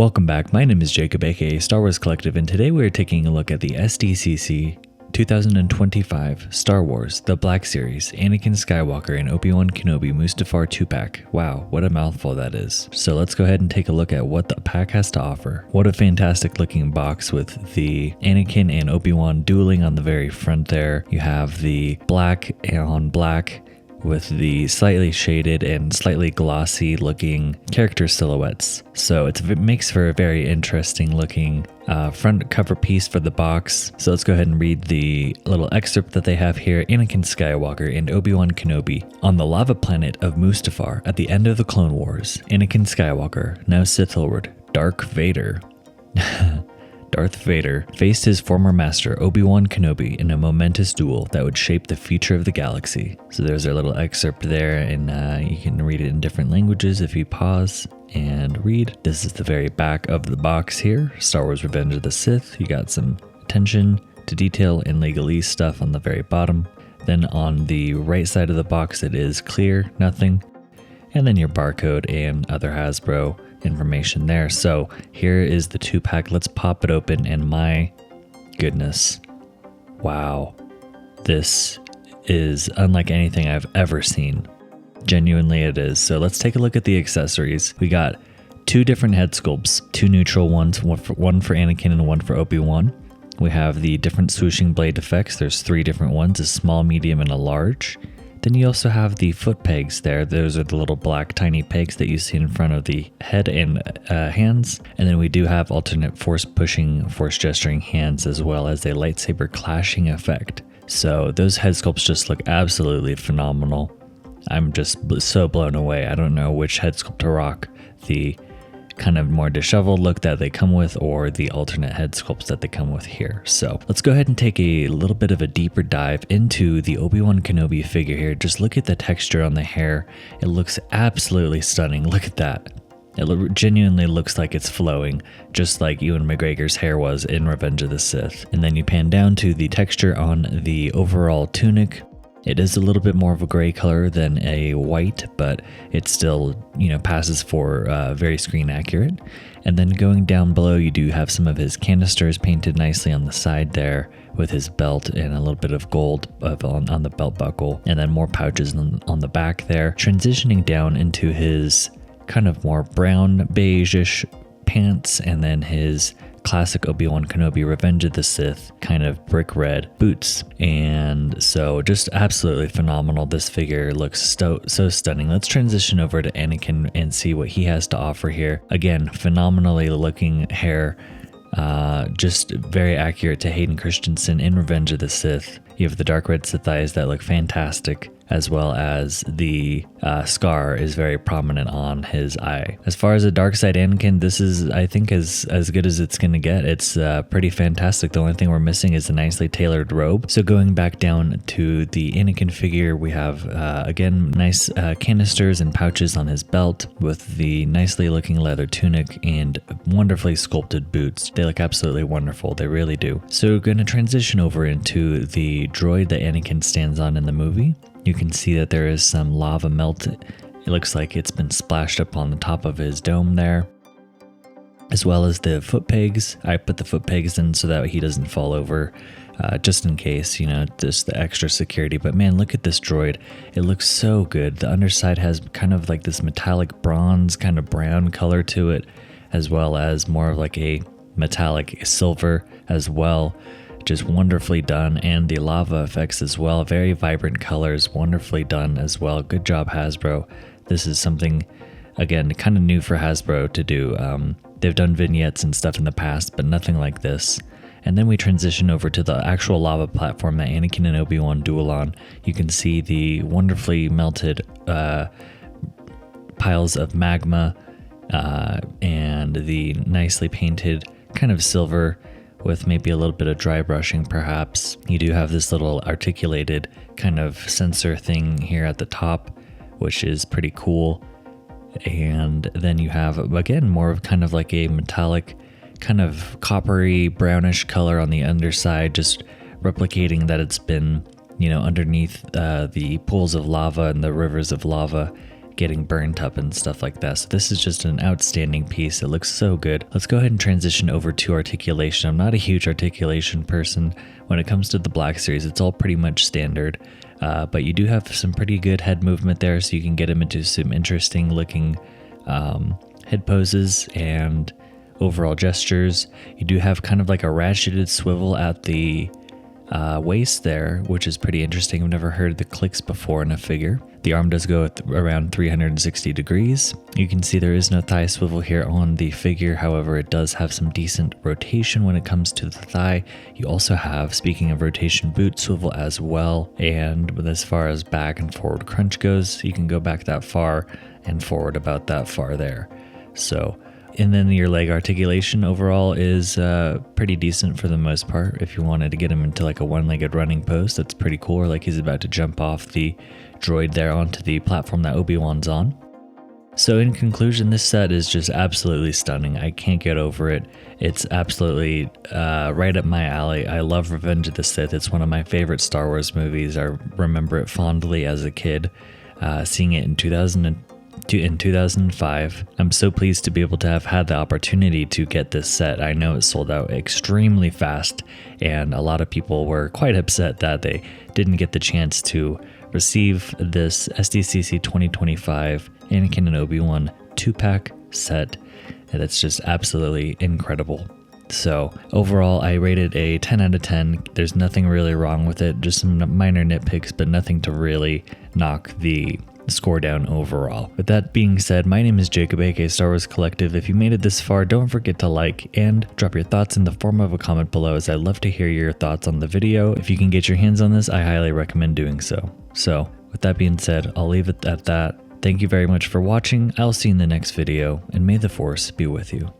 Welcome back, my name is Jacob aka Star Wars Collective, and today we are taking a look at the SDCC 2025 Star Wars The Black Series Anakin Skywalker and Obi Wan Kenobi Mustafar 2-pack. Wow, what a mouthful that is. So let's go ahead and take a look at what the pack has to offer. What a fantastic looking box with the Anakin and Obi Wan dueling on the very front there. You have the black on black with the slightly shaded and slightly glossy looking character silhouettes. So it makes for a very interesting looking front cover piece for the box. So let's go ahead and read the little excerpt that they have here. Anakin Skywalker and Obi Wan Kenobi. On the lava planet of Mustafar at the end of the Clone Wars, Anakin Skywalker, now Sith Lord, Darth Vader, faced his former master Obi Wan Kenobi in a momentous duel that would shape the future of the galaxy. So there's our little excerpt there, and you can read it in different languages if you pause and read. This is the very back of the box here. Star Wars Revenge of the Sith. You got some attention to detail and legalese stuff on the very bottom. Then on the right side of the box it is clear, nothing. And then your barcode and other Hasbro information there. So here is the 2-pack. Let's pop it open, and my goodness, wow, this is unlike anything I've ever seen. Genuinely it is. So let's take a look at the accessories. We got 2 different head sculpts, 2 neutral ones, one for Anakin and one for Obi-Wan. We have the different swooshing blade effects. There's 3 different ones, a small, medium, and a large. Then you also have the foot pegs there. Those are the little black tiny pegs that you see in front of the head and hands. And then we do have alternate force pushing, force gesturing hands, as well as a lightsaber clashing effect. So those head sculpts just look absolutely phenomenal. I'm just so blown away. I don't know which head sculpt to rock. The kind of more disheveled look that they come with, or the alternate head sculpts that they come with here. So let's go ahead and take a little bit of a deeper dive into the Obi-Wan Kenobi figure here. Just look at the texture on the hair. It looks absolutely stunning. Look at that. It genuinely looks like it's flowing, just like Ewan McGregor's hair was in Revenge of the Sith. And then you pan down to the texture on the overall tunic. It is a little bit more of a gray color than a white, but it still, passes for very screen accurate. And then going down below, you do have some of his canisters painted nicely on the side there with his belt and a little bit of gold on the belt buckle, and then more pouches on the back there. Transitioning down into his kind of more brown beige-ish pants, and then his classic Obi-Wan Kenobi Revenge of the Sith kind of brick red boots. And so just absolutely phenomenal. This figure looks so stunning. Let's transition over to Anakin and see what he has to offer here. Again, phenomenally looking hair, just very accurate to Hayden Christensen in Revenge of the Sith. You have the dark red Sith eyes that look fantastic, as well as the scar is very prominent on his eye. As far as the dark side Anakin, this is, I think, as good as it's going to get. It's pretty fantastic. The only thing we're missing is a nicely tailored robe. So going back down to the Anakin figure, we have, again, nice canisters and pouches on his belt with the nicely looking leather tunic and wonderfully sculpted boots. They look absolutely wonderful. They really do. So we're going to transition over into the droid that Anakin stands on in the movie. You can see that there is some lava melt. It looks like it's been splashed up on the top of his dome there, as well as the foot pegs. I put the foot pegs in so that he doesn't fall over, just in case, just the extra security. But man, look at this droid. It looks so good. The underside has kind of like this metallic bronze kind of brown color to it, as well as more of like a metallic silver as well. Just wonderfully done, and the lava effects as well. Very vibrant colors, wonderfully done as well. Good job, Hasbro. This is something, again, kind of new for Hasbro to do. They've done vignettes and stuff in the past, but nothing like this. And then we transition over to the actual lava platform that Anakin and Obi-Wan duel on. You can see the wonderfully melted piles of magma and the nicely painted kind of silver with maybe a little bit of dry brushing perhaps. You do have this little articulated kind of sensor thing here at the top, which is pretty cool. And then you have, again, more of kind of like a metallic, kind of coppery brownish color on the underside, just replicating that it's been, underneath the pools of lava and the rivers of lava getting burnt up and stuff like that. So this is just an outstanding piece. It looks so good. Let's go ahead and transition over to articulation. I'm not a huge articulation person. When it comes to the Black Series, it's all pretty much standard. But you do have some pretty good head movement there, so you can get him into some interesting looking head poses and overall gestures. You do have kind of like a ratcheted swivel at the waist there, which is pretty interesting. I've never heard the clicks before in a figure. The arm does go around 360 degrees. You can see there is no thigh swivel here on the figure. However, it does have some decent rotation when it comes to the thigh. You also have, speaking of rotation, boot swivel as well. And as far as back and forward crunch goes, you can go back that far and forward about that far there. So, and then your leg articulation overall is pretty decent for the most part. If you wanted to get him into like a one-legged running pose, that's pretty cool. Or like he's about to jump off the droid there onto the platform that Obi Wan's on. So in conclusion, this set is just absolutely stunning. I can't get over it. It's absolutely right up my alley. I love Revenge of the Sith. It's one of my favorite Star Wars movies. I remember it fondly as a kid, seeing it in 2005. I'm so pleased to be able to have had the opportunity to get this set. I know it sold out extremely fast, and a lot of people were quite upset that they didn't get the chance to receive this SDCC 2025 Anakin and Obi Wan 2-pack set, and it's just absolutely incredible. So overall, I rated a 10 out of 10. There's nothing really wrong with it, just some minor nitpicks, but nothing to really knock the score down overall. With that being said, my name is Jacob, aka Star Wars Collective. If you made it this far, don't forget to like and drop your thoughts in the form of a comment below, as I'd love to hear your thoughts on the video. If you can get your hands on this, I highly recommend doing so. So with that being said, I'll leave it at that. Thank you very much for watching. I'll see you in the next video, and may the Force be with you.